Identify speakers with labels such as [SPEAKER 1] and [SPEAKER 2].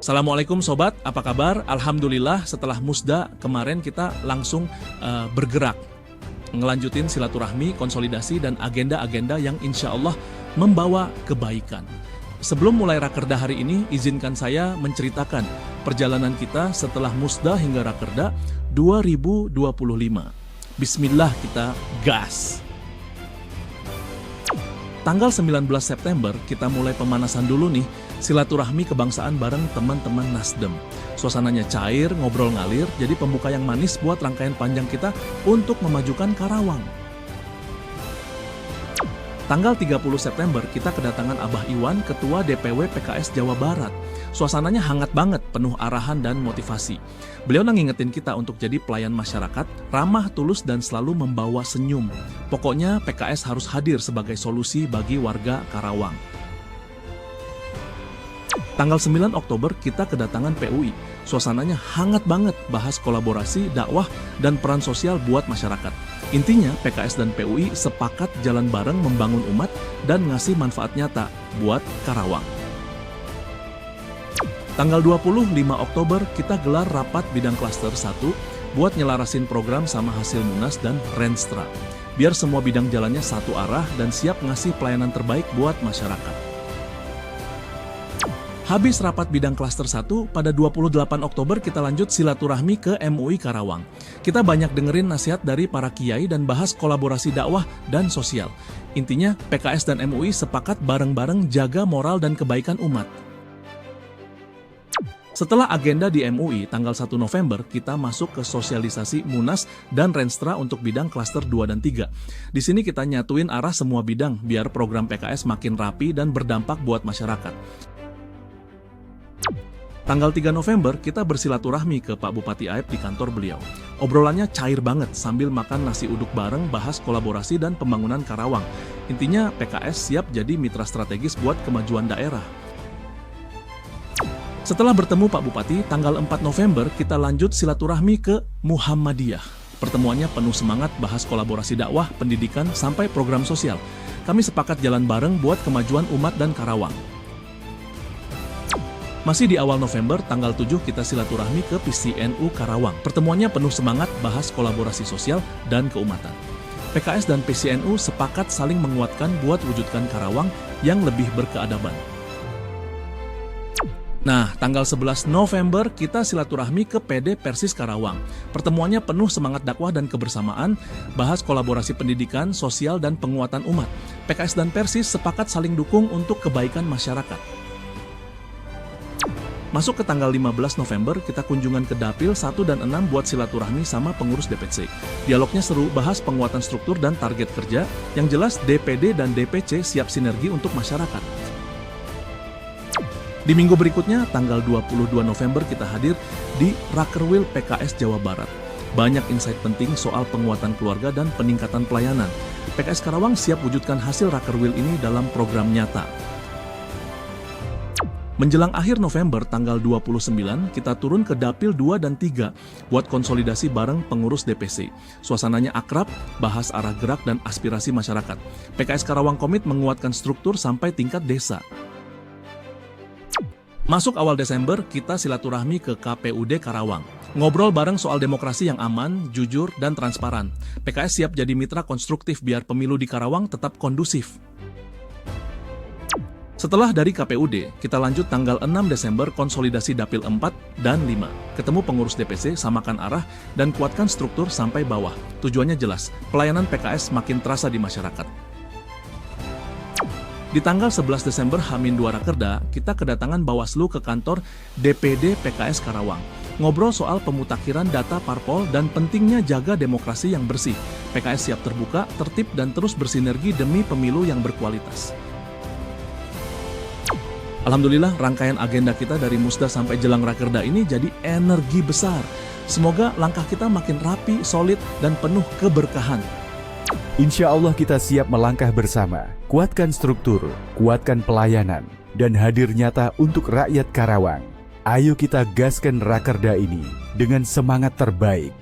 [SPEAKER 1] Assalamualaikum sobat, apa kabar? Alhamdulillah setelah Musda kemarin kita langsung bergerak ngelanjutin silaturahmi, konsolidasi, dan agenda-agenda yang insya Allah membawa kebaikan. Sebelum mulai Rakerda hari ini, izinkan saya menceritakan perjalanan kita setelah Musda hingga Rakerda 2025. Bismillah, kita gas! Tanggal 19 September kita mulai pemanasan dulu nih, silaturahmi kebangsaan bareng teman-teman Nasdem. Suasananya cair, ngobrol ngalir, jadi pembuka yang manis buat rangkaian panjang kita untuk memajukan Karawang. Tanggal 30 September kita kedatangan Abah Iwan, Ketua DPW PKS Jawa Barat. Suasananya hangat banget, penuh arahan dan motivasi. Beliau ngingetin kita untuk jadi pelayan masyarakat, ramah, tulus, dan selalu membawa senyum. Pokoknya PKS harus hadir sebagai solusi bagi warga Karawang. Tanggal 9 Oktober kita kedatangan PUI. Suasananya hangat banget, bahas kolaborasi, dakwah, dan peran sosial buat masyarakat. Intinya PKS dan PUI sepakat jalan bareng membangun umat dan ngasih manfaat nyata buat Karawang. Tanggal 25 Oktober kita gelar rapat bidang klaster 1 buat nyelarasin program sama hasil Munas dan Renstra. Biar semua bidang jalannya satu arah dan siap ngasih pelayanan terbaik buat masyarakat. Habis rapat bidang klaster 1, pada 28 Oktober kita lanjut silaturahmi ke MUI Karawang. Kita banyak dengerin nasihat dari para kiai dan bahas kolaborasi dakwah dan sosial. Intinya PKS dan MUI sepakat bareng-bareng jaga moral dan kebaikan umat. Setelah agenda di MUI, tanggal 1 November, kita masuk ke sosialisasi Munas dan Renstra untuk bidang klaster 2 dan 3. Di sini kita nyatuin arah semua bidang, biar program PKS makin rapi dan berdampak buat masyarakat. Tanggal 3 November, kita bersilaturahmi ke Pak Bupati Aib di kantor beliau. Obrolannya cair banget sambil makan nasi uduk bareng, bahas kolaborasi dan pembangunan Karawang. Intinya PKS siap jadi mitra strategis buat kemajuan daerah. Setelah bertemu Pak Bupati, tanggal 4 November kita lanjut silaturahmi ke Muhammadiyah. Pertemuannya penuh semangat, bahas kolaborasi dakwah, pendidikan, sampai program sosial. Kami sepakat jalan bareng buat kemajuan umat dan Karawang. Masih di awal November, tanggal 7 kita silaturahmi ke PCNU Karawang. Pertemuannya penuh semangat, bahas kolaborasi sosial dan keumatan. PKS dan PCNU sepakat saling menguatkan buat wujudkan Karawang yang lebih berkeadaban. Nah, tanggal 11 November kita silaturahmi ke PD Persis Karawang. Pertemuannya penuh semangat dakwah dan kebersamaan, bahas kolaborasi pendidikan, sosial, dan penguatan umat. PKS dan Persis sepakat saling dukung untuk kebaikan masyarakat. Masuk ke tanggal 15 November, kita kunjungan ke Dapil 1 dan 6 buat silaturahmi sama pengurus DPC. Dialognya seru, bahas penguatan struktur dan target kerja, yang jelas DPD dan DPC siap sinergi untuk masyarakat. Di minggu berikutnya, tanggal 22 November kita hadir di Rakerwil PKS Jawa Barat. Banyak insight penting soal penguatan keluarga dan peningkatan pelayanan. PKS Karawang siap wujudkan hasil Rakerwil ini dalam program nyata. Menjelang akhir November, tanggal 29, kita turun ke Dapil 2 dan 3 buat konsolidasi bareng pengurus DPC. Suasananya akrab, bahas arah gerak dan aspirasi masyarakat. PKS Karawang komit menguatkan struktur sampai tingkat desa. Masuk awal Desember, kita silaturahmi ke KPUD Karawang. Ngobrol bareng soal demokrasi yang aman, jujur, dan transparan. PKS siap jadi mitra konstruktif biar pemilu di Karawang tetap kondusif. Setelah dari KPUD, kita lanjut tanggal 6 Desember konsolidasi Dapil 4 dan 5. Ketemu pengurus DPC, samakan arah, dan kuatkan struktur sampai bawah. Tujuannya jelas, pelayanan PKS makin terasa di masyarakat. Di tanggal 11 Desember H-2 Rakerda, kita kedatangan Bawaslu ke kantor DPD PKS Karawang. Ngobrol soal pemutakhiran data parpol dan pentingnya jaga demokrasi yang bersih. PKS siap terbuka, tertib, dan terus bersinergi demi pemilu yang berkualitas. Alhamdulillah, rangkaian agenda kita dari Musda sampai jelang Rakerda ini jadi energi besar. Semoga langkah kita makin rapi, solid, dan penuh keberkahan.
[SPEAKER 2] Insya Allah kita siap melangkah bersama, kuatkan struktur, kuatkan pelayanan, dan hadir nyata untuk rakyat Karawang. Ayo kita gaskan Rakerda ini dengan semangat terbaik.